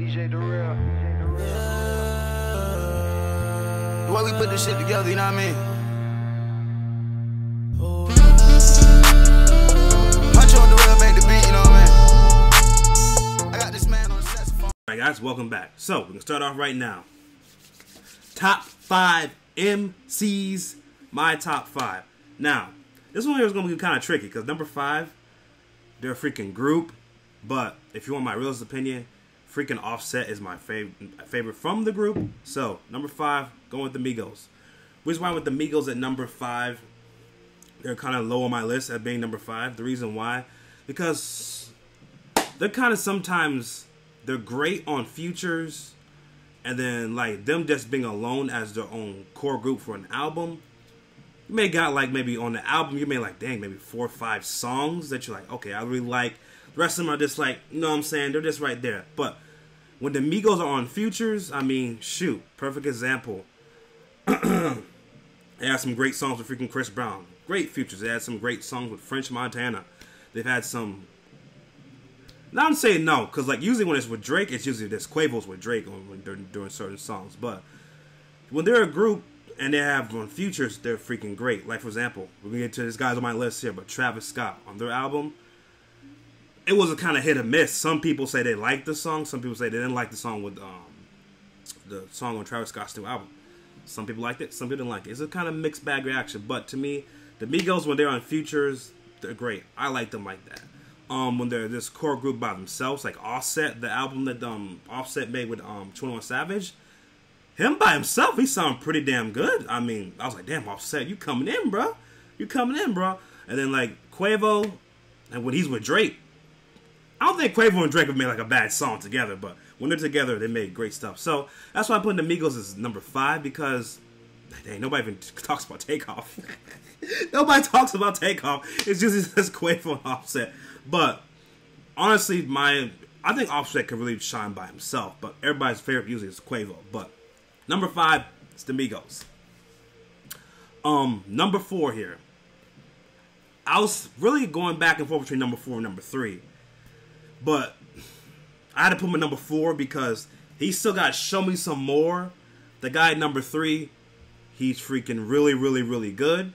DJ the real. The way we put this shit together, you know what I mean? Punch on the real, make the beat, you know what I mean? I got this man on the saxophone. Alright guys, welcome back. So, we can start off right now. Top 5 MCs, my top 5. Now, this one here is going to be kind of tricky because number 5, they're a freaking group. But if you want my realist opinion, freaking Offset is my favorite from the group. So, number 5, going with the Migos. Which is why with the Migos at number 5, they're kind of low on my list at being number 5. The reason why, because they're kind of sometimes, they're great on features, and then like them just being alone as their own core group for an album. You may got like maybe on the album, you may like, dang, maybe 4 or 5 songs that you're like, okay, I really like. The rest of them are just like, you know what I'm saying? They're just right there. But when the Migos are on features, I mean, shoot, perfect example. They had some great songs with freaking Chris Brown. Great features. They had some great songs with French Montana. They've had some... Now I'm saying no, because like usually when it's with Drake, it's usually there's Quavo's with Drake during certain songs. But when they're a group and they have on features, they're freaking great. Like for example, we're going to get to this guy's on my list here, but Travis Scott on their album, it was a kind of hit or miss. Some people say they liked the song. Some people say they didn't like the song with the song on Travis Scott's new album. Some people liked it. Some people didn't like it. It's a kind of mixed bag reaction. But to me, the Migos, when they're on features, they're great. I like them like that. When they're this core group by themselves, like Offset, the album that Offset made with 21 Savage, him by himself, he sounded pretty damn good. I mean, I was like, damn, Offset, you coming in, bro. You coming in, bro. And then like Quavo, and when he's with Drake, I don't think Quavo and Drake have made like a bad song together, but when they're together, they made great stuff. So that's why I put the Migos as number 5, because dang, nobody even talks about Takeoff. Nobody talks about Takeoff. It's just Quavo and Offset. But honestly, I think Offset can really shine by himself. But everybody's favorite usually is Quavo. But number 5 is the Migos. Number 4 here. I was really going back and forth between number 4 and number 3. But I had to put my number 4 because he still got Show Me Some More. The guy at number 3, he's freaking really, really, really good.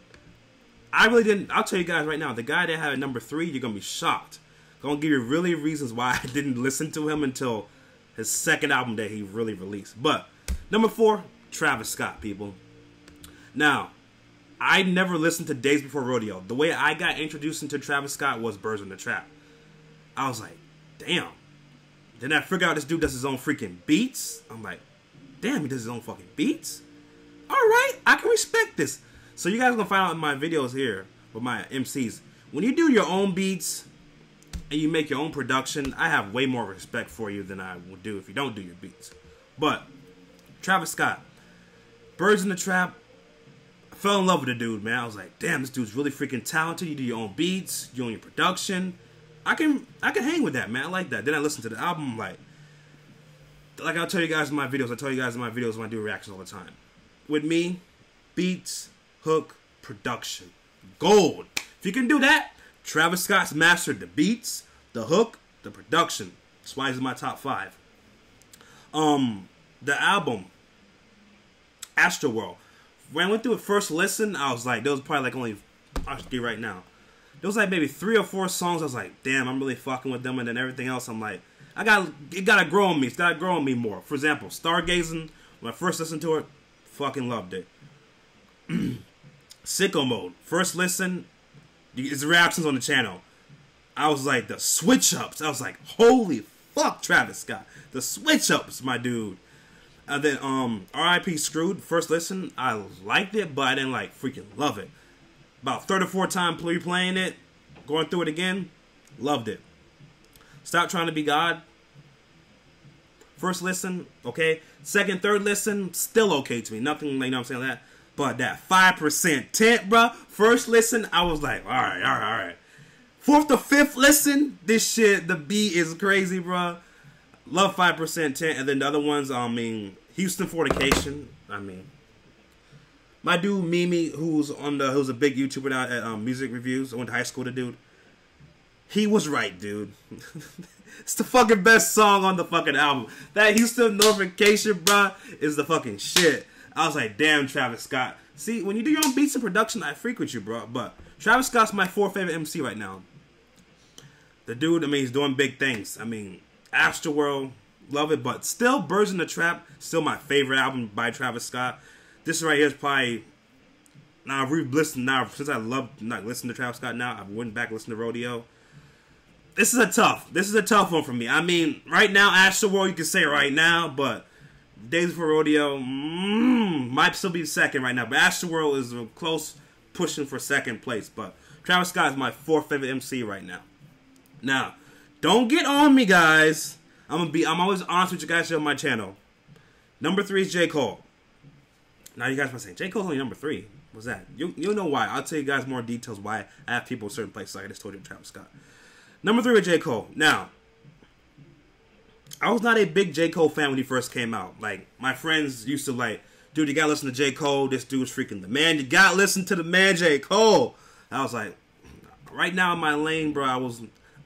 I really didn't. I'll tell you guys right now, the guy that had at number 3, you're gonna be shocked. I'm gonna give you really reasons why I didn't listen to him until his second album that he really released. But number 4, Travis Scott, people. Now, I never listened to Days Before Rodeo. The way I got introduced into Travis Scott was Birds in the Trap. I was like, damn. Then I figure out this dude does his own freaking beats. I'm like, damn, he does his own fucking beats? Alright, I can respect this. So you guys are going to find out in my videos here with my MCs. When you do your own beats and you make your own production, I have way more respect for you than I would do if you don't do your beats. But, Travis Scott, Birds in the Trap, I fell in love with the dude, man. I was like, damn, this dude's really freaking talented. You do your own beats, you own your production. I can hang with that, man. I like that. Then I listen to the album, I'm like I'll tell you guys in my videos. I tell you guys in my videos when I do reactions all the time. With me, beats, hook, production, gold. If you can do that, Travis Scott's mastered the beats, the hook, the production. That's why he's in my top 5. The album, Astroworld. When I went through it first listen, I was like, there was probably like only, I'll just get right now. There was like maybe 3 or 4 songs. I was like, damn, I'm really fucking with them. And then everything else, I'm like, it gotta grow on me. It's gotta grow on me more. For example, Stargazing. When I first listened to it, fucking loved it. Sicko Mode. First listen, it's reactions on the channel. I was like, the switch ups. I was like, holy fuck, Travis Scott. The switch ups, my dude. And then R.I.P. Screwed. First listen, I liked it, but I didn't like freaking love it. About 3 or 4 times replaying it, going through it again, loved it. Stop Trying to Be God. First listen, okay. Second, third listen, still okay to me. Nothing, you know what I'm saying, that. But that 5% tint, bro. First listen, I was like, all right. 4th to 5th listen, this shit, the beat is crazy, bro. Love 5% tint. And then the other ones, I mean, Houston Fornication. I mean, my dude Mimi, who's a big YouTuber now at music reviews. I went to high school with the dude. he was right, dude. It's the fucking best song on the fucking album. That Houston Notification, bro, is the fucking shit. I was like, damn, Travis Scott. See, when you do your own beats and production, I freak with you, bro. But Travis Scott's my fourth favorite MC right now. The dude, I mean, he's doing big things. I mean, Astroworld, love it. But still, Birds in the Trap, still my favorite album by Travis Scott. This right here is probably... Now, I've re-listened now. Since I love not listening to Travis Scott now, I went back and listened to Rodeo. This is a tough one for me. I mean, right now, Astroworld, you can say it right now, but Days Before Rodeo might still be second right now. But Astroworld is close pushing for second place. But Travis Scott is my fourth favorite MC right now. Now, don't get on me, guys. I'm always honest with you guys on my channel. Number 3 is J. Cole. Now you guys might say, J. Cole's only number 3. What's that? You'll know why. I'll tell you guys more details why I have people in certain places like I just told you Travis Scott. Number 3 with J. Cole. Now, I was not a big J. Cole fan when he first came out. Like, my friends used to like, dude, you gotta listen to J. Cole. This dude's freaking the man. You gotta listen to the man, J. Cole. I was like, right now in my lane, bro,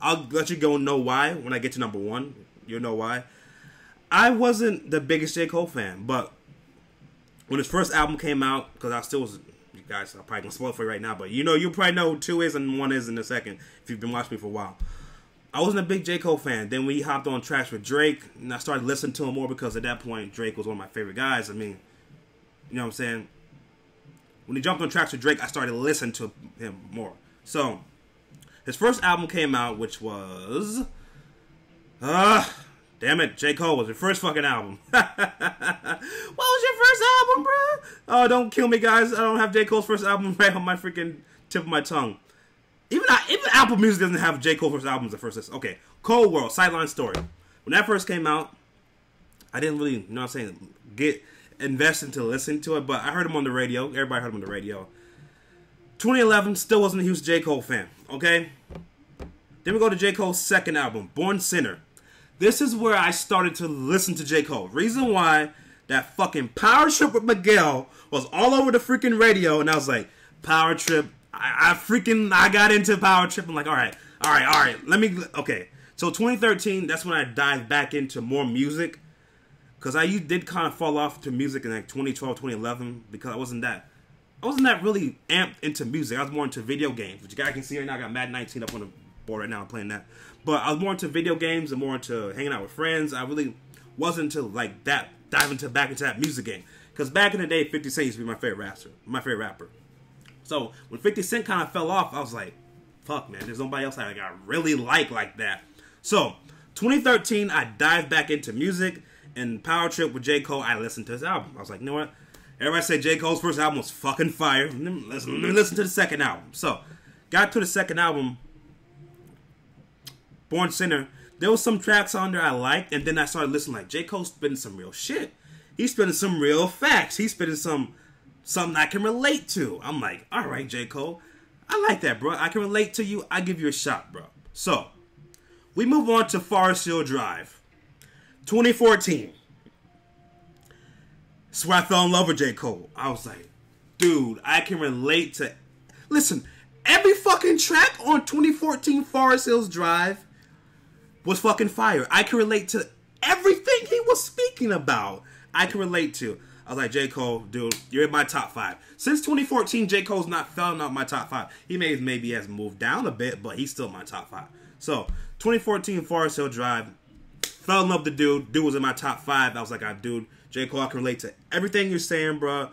I'll let you go and know why when I get to number 1. You'll know why. I wasn't the biggest J. Cole fan, but when his first album came out, because I still was, you guys are probably going to spoil it for you right now, but you probably know who 2 is and 1 is in a second if you've been watching me for a while. I wasn't a big J. Cole fan. Then we hopped on tracks with Drake, and I started listening to him more because at that point, Drake was one of my favorite guys. I mean, you know what I'm saying? When he jumped on tracks with Drake, I started listening to him more. So, his first album came out, which was... damn it, J. Cole was your first fucking album. What was your first album, bro? Oh, don't kill me, guys. I don't have J. Cole's first album right on my freaking tip of my tongue. Even Apple Music doesn't have J. Cole's first album as the first list. Okay, Cold World, Sideline Story. When that first came out, I didn't really, you know what I'm saying, get invested into listening to it, but I heard him on the radio. Everybody heard him on the radio. 2011, still wasn't a huge J. Cole fan, okay? Then we go to J. Cole's second album, Born Sinner. This is where I started to listen to J. Cole. Reason why, that fucking Power Trip with Miguel was all over the freaking radio, and I was like, Power Trip. I got into Power Trip. I'm like, all right. Okay. So 2013, that's when I dived back into more music, because I did kind of fall off to music in like 2012, 2011, because I wasn't that really amped into music. I was more into video games, which you guys can see right now. I got Madden 19 up on the board right now. I'm playing that. But I was more into video games and more into hanging out with friends. I really wasn't into like that, back into that music game. Because back in the day, 50 Cent used to be my favorite rapper. So when 50 Cent kind of fell off, I was like, fuck, man, there's nobody else I really like that. So 2013, I dived back into music, and Power Trip with J. Cole, I listened to his album. I was like, you know what? Everybody said J. Cole's first album was fucking fire. Let me listen to the second album. So got to the second album, Born Sinner. There was some tracks on there I liked, and then I started listening like, J. Cole's spitting some real shit. He's spitting some real facts. He's spitting something I can relate to. I'm like, all right, J. Cole, I like that, bro. I can relate to you. I give you a shot, bro. So we move on to Forest Hill Drive, 2014. That's where I fell in love with J. Cole. I was like, dude, I can relate to... Listen, every fucking track on 2014 Forest Hills Drive was fucking fire. I can relate to everything he was speaking about. I can relate to. I was like, J. Cole, dude, you're in my top 5. Since 2014, J. Cole's not fallen out my top 5. He maybe has moved down a bit, but he's still in my top 5. So, 2014 Forest Hill Drive, fell in love with the dude. Dude was in my top 5. I was like, dude, J. Cole, I can relate to everything you're saying, bro.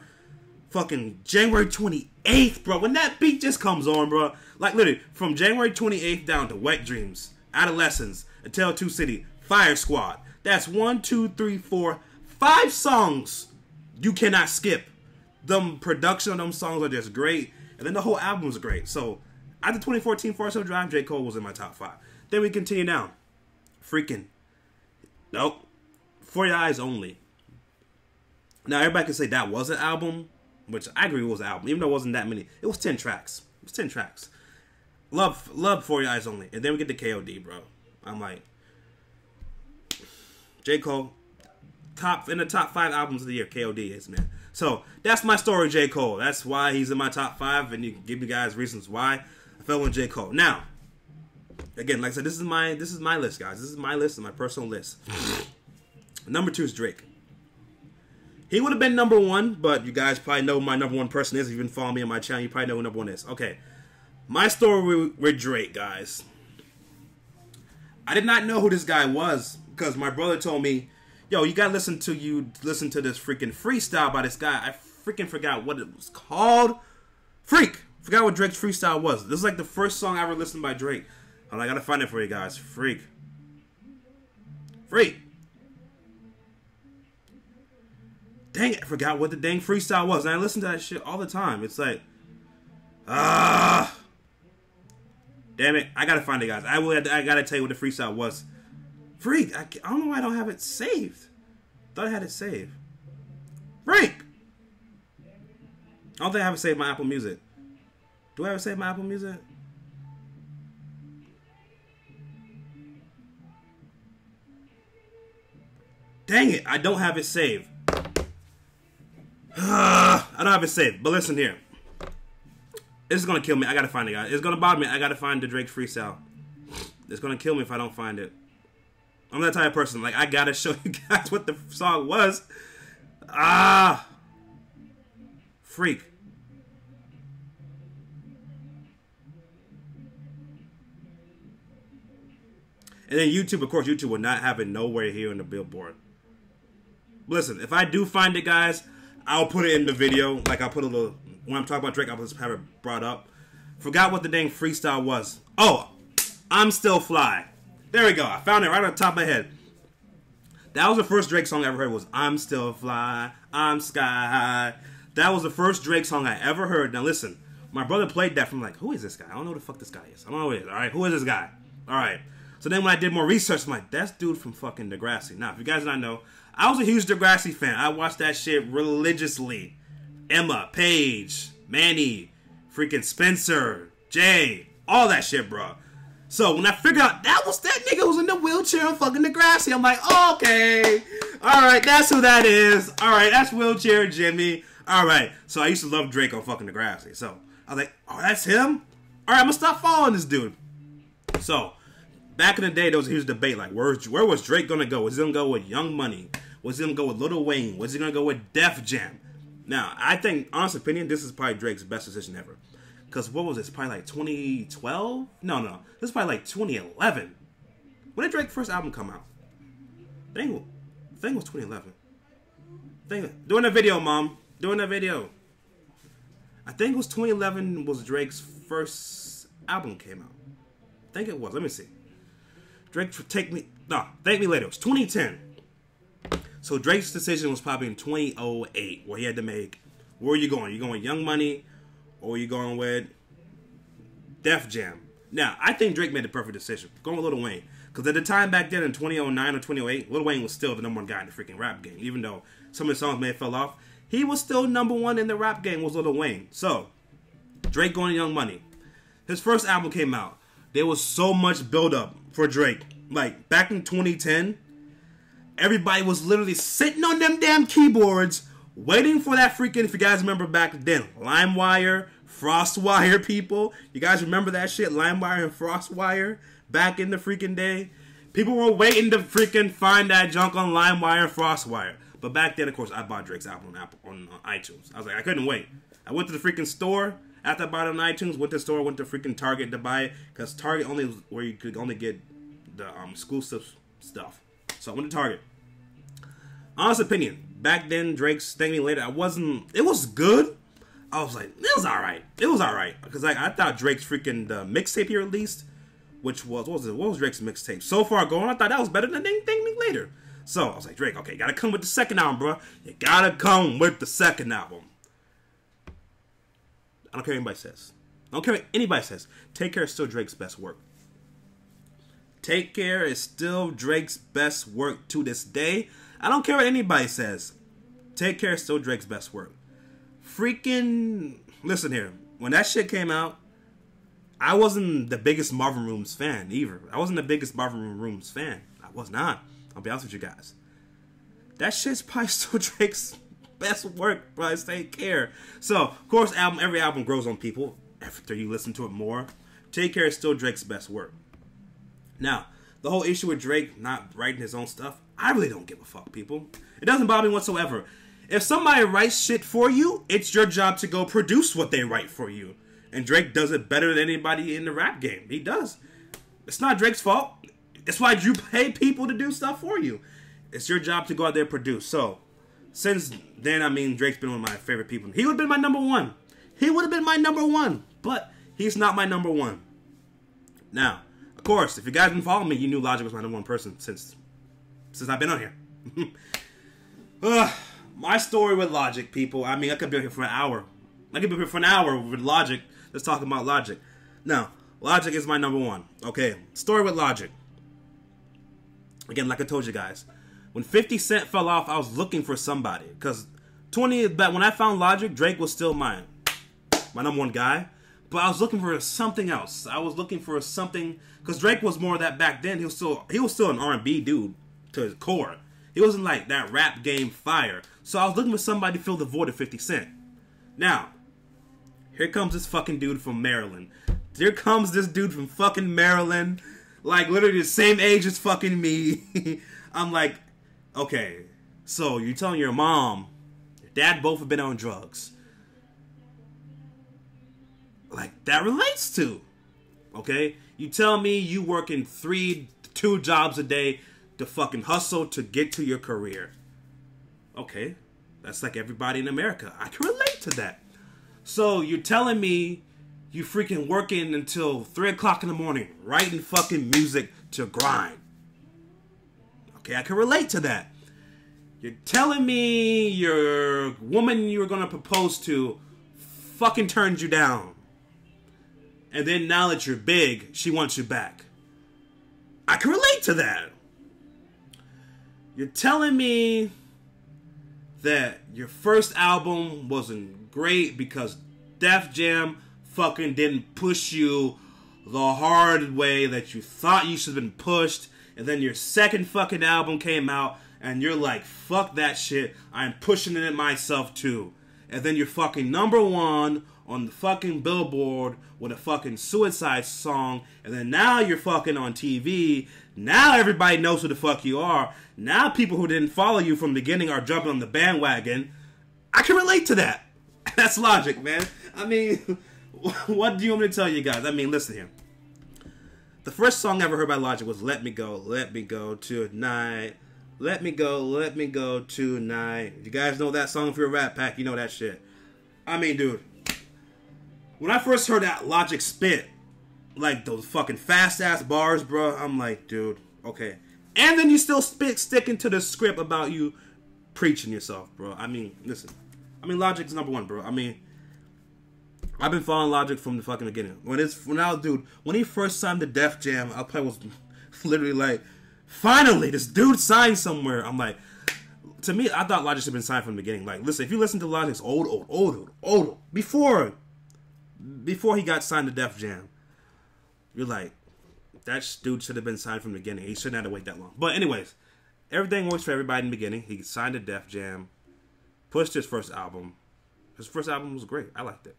Fucking January 28th, bro. When that beat just comes on, bro. Like, literally, from January 28th down to Wet Dreams, Adolescence, Until 2 City, Fire Squad. That's 1, 2, 3, 4, 5 songs you cannot skip. The production of them songs are just great. And then the whole album was great. So, after 2014 Forest Hill Drive, J. Cole was in my top 5. Then we continue down. Nope. For Your Eyes Only. Now, everybody can say that was an album, which I agree was an album, even though it wasn't that many. It was 10 tracks. It was 10 tracks. Love For Your Eyes Only. And then we get to KOD, bro. I'm like, J. Cole, in the top 5 albums of the year, KOD is, man. So, that's my story, J. Cole. That's why he's in my top 5, and you can give you guys reasons why I fell on J. Cole. Now, Again, like I said, this is my list, guys. This is my list, my personal list. Number 2 is Drake. He would have been number 1, but you guys probably know who my number 1 person is. If you've been following me on my channel, you probably know who number 1 is. Okay. My story with Drake, guys. I did not know who this guy was because my brother told me, yo, you gotta listen to this freaking freestyle by this guy. I freaking forgot what it was called. Forgot what Drake's freestyle was. This is like the first song I ever listened by Drake. And I gotta find it for you guys. Freak. Dang it, I forgot what the dang freestyle was. And I listen to that shit all the time. It's like, damn it. I gotta find it, guys. I gotta tell you what the freestyle was. Freak. I don't know why I don't have it saved. Thought I had it saved. Freak. I don't think I have it saved in my Apple Music. Do I have it saved in my Apple Music? Dang it, I don't have it saved. I don't have it saved. But listen here. This is gonna kill me. I gotta find it, guys. It's gonna bother me. I gotta find the Drake freestyle. It's gonna kill me if I don't find it. I'm that type of person. Like, I gotta show you guys what the song was. Freak. And then YouTube, of course, YouTube will not have it nowhere here in the Billboard. Listen, if I do find it, guys, I'll put it in the video. Like, I'll put a little, when I'm talking about Drake, I'll just have it brought up. Forgot what the dang freestyle was. Oh, I'm Still Fly. There we go. I found it right on the top of my head. That was the first Drake song I ever heard was I'm Still Fly, I'm Sky High. That was the first Drake song I ever heard. Now listen, my brother played that from like, who is this guy? I don't know who the fuck this guy is. I don't know who it is. Alright, who is this guy? Alright. So then when I did more research, I'm like, that's dude from fucking Degrassi. Now, if you guys don't know, I was a huge Degrassi fan. I watched that shit religiously. Emma, Paige, Manny, freaking Spencer, Jay, all that shit, bro. So when I figured out that was that nigga who was in the wheelchair on fucking Degrassi, I'm like, okay, all right, that's who that is. All right, that's Wheelchair Jimmy. All right, so I used to love Drake on fucking Degrassi. So I was like, oh, that's him. All right, I'm gonna stop following this dude. So back in the day, there was a huge debate like, where was Drake gonna go? Was he gonna go with Young Money? Was he gonna go with Lil Wayne? Was he gonna go with Def Jam? Now, I think, honest opinion, this is probably Drake's best decision ever. Because what was this? Probably like 2012? No. This is probably like 2011. When did Drake's first album come out? I think it was 2011. Doing a video, Mom. Doing a video. I think it was 2011 was Drake's first album came out. I think it was. Let me see. Drake, Thank Me Later. It was 2010. So Drake's decision was probably in 2008, where he had to make, where are you going? You going with Young Money, or are you going with Def Jam? Now, I think Drake made the perfect decision, going with Lil Wayne. Because at the time back then, in 2009 or 2008, Lil Wayne was still the #1 guy in the freaking rap game. Even though some of the songs may have fell off, he was still #1 in the rap game was Lil Wayne. So, Drake going to Young Money. His first album came out. There was so much build-up for Drake. Like, back in 2010, everybody was literally sitting on them damn keyboards waiting for that freaking, if you guys remember back then, LimeWire, FrostWire people. You guys remember that shit? LimeWire and FrostWire back in the freaking day? People were waiting to freaking find that junk on LimeWire and FrostWire. But back then, of course, I bought Drake's album on iTunes. I was like, I couldn't wait. I went to the freaking store. After I bought it on iTunes, went to the store, went to freaking Target to buy it. Because Target only was where you could only get the exclusive stuff. So I went to Target. Honest opinion, back then, Drake's Thank Me Later, it was good. I was like, it was alright. It was alright. Because like, I thought Drake's freaking the mixtape he released, which was, what was Drake's mixtape? So Far Gone, I thought that was better than Thank Me Later. So I was like, Drake, okay, you gotta come with the second album, bro. You gotta come with the second album. I don't care what anybody says. I don't care what anybody says. Take Care is still Drake's best work. Take Care is still Drake's best work to this day. I don't care what anybody says. Take Care is still Drake's best work. Freaking, listen here. When that shit came out, I wasn't the biggest Marvin Rooms fan either. I wasn't the biggest Marvin Rooms fan. I was not. I'll be honest with you guys. That shit's probably still Drake's best work, bro. Take Care. So, of course, every album grows on people after you listen to it more. Take Care is still Drake's best work. Now, the whole issue with Drake not writing his own stuff, I really don't give a fuck, people. It doesn't bother me whatsoever. If somebody writes shit for you, it's your job to go produce what they write for you. And Drake does it better than anybody in the rap game. He does. It's not Drake's fault. It's why you pay people to do stuff for you. It's your job to go out there and produce. So, since then, I mean, Drake's been one of my favorite people. He would have been my number one. He would have been my number one. But he's not my number one. Now, of course, if you guys didn't follow me, you knew Logic was my number one person since I've been on here. My story with Logic, people. I mean, I could be here for an hour. I could be here for an hour with Logic. Let's talk about Logic. Now, Logic is my number one. Okay, story with Logic. Again, like I told you guys, when 50 Cent fell off, I was looking for somebody. Because when I found Logic, Drake was still my number one guy. But I was looking for something else. I was looking for something, because Drake was more of that back then. He was still an R&B dude to his core. He wasn't like that rap game fire. So I was looking for somebody to fill the void of 50 Cent. Now, here comes this fucking dude from Maryland. Here comes this dude from fucking Maryland. Like, literally the same age as fucking me. I'm like, okay, so you're telling your mom, your dad both have been on drugs. Like, that relates to. Okay? You tell me you working 2 jobs a day to fucking hustle to get to your career. Okay. That's like everybody in America. I can relate to that. So, you're telling me you freaking working until 3 o'clock in the morning, writing fucking music to grind. Okay, I can relate to that. You're telling me your woman you were gonna propose to fucking turned you down. And then now that you're big, she wants you back. I can relate to that. You're telling me that your first album wasn't great because Def Jam fucking didn't push you the hard way that you thought you should have been pushed. And then your second fucking album came out and you're like, fuck that shit, I'm pushing it myself too. And then you're fucking number one on the fucking Billboard with a fucking suicide song, and then now you're fucking on TV. Now everybody knows who the fuck you are. Now people who didn't follow you from the beginning are jumping on the bandwagon. I can relate to that. That's Logic, man. I mean, what do you want me to tell you guys? I mean, listen here. The first song I ever heard by Logic was Let Me Go Tonight. Let me go tonight. You guys know that song? If you're a Rat Pack, you know that shit. I mean, dude, when I first heard that Logic spit, like those fucking fast-ass bars, bro, I'm like, dude, okay. And then you still sticking to the script about you preaching yourself, bro. I mean, listen. I mean, Logic's number one, bro. I mean, I've been following Logic from the fucking beginning. When he first signed to Def Jam, I probably was literally like, finally, this dude signed somewhere. I'm like, to me, I thought Logic should have been signed from the beginning. Like, listen, if you listen to Logic's old, before he got signed to Def Jam, you're like, that dude should have been signed from the beginning. He shouldn't have to wait that long. But anyways, everything works for everybody in the beginning. He signed to Def Jam, pushed his first album. His first album was great. I liked it.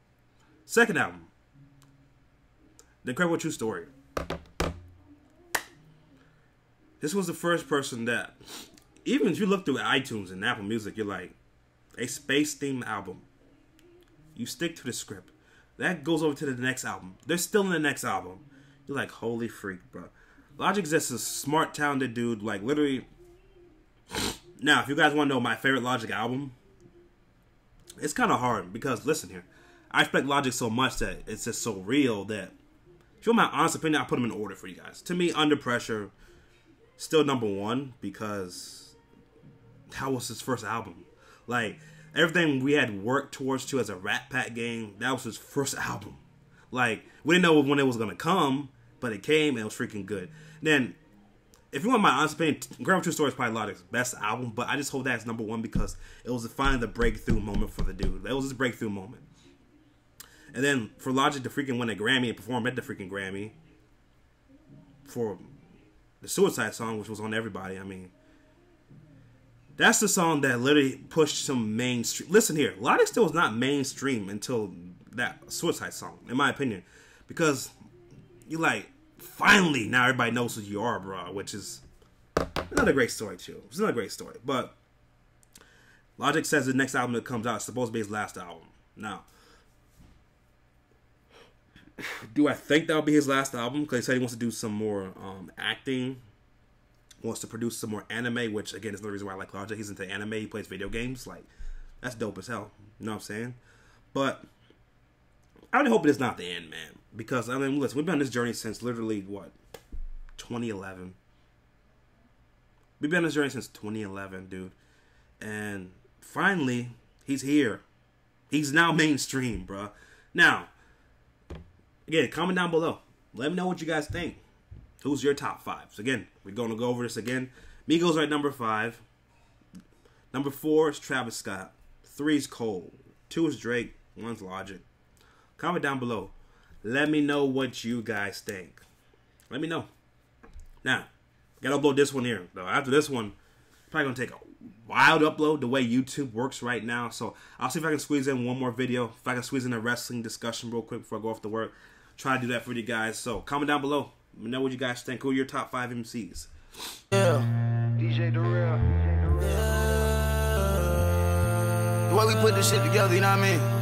Second album, The Incredible True Story. This was the first person that, even if you look through iTunes and Apple Music, you're like, a space-themed album. You stick to the script. That goes over to the next album. They're still in the next album. You're like, holy freak, bro. Logic's just a smart, talented dude. Like, literally. Now, if you guys want to know my favorite Logic album, it's kind of hard because, listen here. I respect Logic so much that it's just so real that, if you want my honest opinion, I'll put them in order for you guys. To me, Under Pressure, still number one because that was his first album. Like, everything we had worked towards to as a Rat Pack gang, that was his first album. Like, we didn't know when it was going to come, but it came and it was freaking good. Then, if you want my honest opinion, Incredible True Story is probably Logic's best album, but I just hold that as number one because it was finally the breakthrough moment for the dude. That was his breakthrough moment. And then, for Logic to freaking win a Grammy and perform at the freaking Grammy for the Suicide song, which was on everybody, I mean, that's the song that literally pushed some mainstream. Listen here, Logic still was not mainstream until that Suicide song, in my opinion. Because you're like, finally, now everybody knows who you are, bro. Which is another great story, too. It's another great story. But Logic says the next album that comes out is supposed to be his last album. Now, do I think that'll be his last album? Because he said he wants to do some more acting. Wants to produce some more anime, which, again, is the reason why I like Logic. He's into anime. He plays video games. Like, that's dope as hell. You know what I'm saying? But I really hope it is not the end, man. Because, I mean, listen, we've been on this journey since literally, what, 2011? We've been on this journey since 2011, dude. And finally, he's here. He's now mainstream, bro. Now, again, comment down below. Let me know what you guys think. Who's your top 5? So again, we're going to go over this again. Migos are at number 5. Number 4 is Travis Scott. 3 is Cole. 2 is Drake. 1's Logic. Comment down below. Let me know what you guys think. Let me know. Now, gotta upload this one here. Though after this one, probably gonna take a while to upload the way YouTube works right now. So I'll see if I can squeeze in one more video. If I can squeeze in a wrestling discussion real quick before I go off to work. Try to do that for you guys. So comment down below. Let me know what you guys think. Who are your top 5 MCs? Yeah. DJ the real. Yeah. The way we put this shit together, you know what I mean?